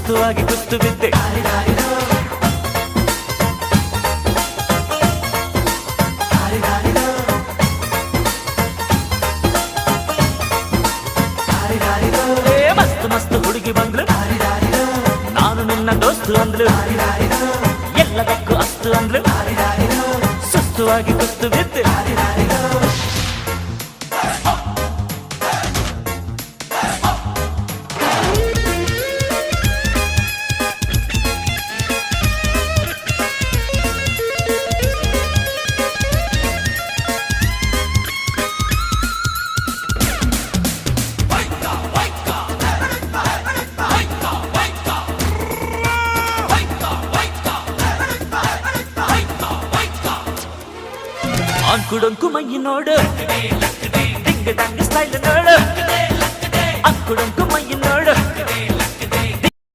ಸುಸ್ತುವಾಗಿ ಕುಸ್ತು ಬಿದ್ದೆ ಮಸ್ತು ಮಸ್ತು ಹುಡುಗಿ ಬಂದ್ಲು ನಾನು ನಿನ್ನ ದೋಸ್ತು ಅಂದ್ಲು ಎಲ್ಲದಕ್ಕೂ ಅಸ್ತು ಅಂದ್ಲು ಸುಸ್ತುವಾಗಿ ಕುಸ್ತು ಬಿದ್ದೆ ಅಂಕುಡೊಂಕು ಮೈ ನೋಡು ಡಿಂಗ್ ಡಂಗ್ ಸ್ಟೈಲ್ ನೋಡು ಅಂಕುಡೊಂಕು ಮೈ ನೋಡು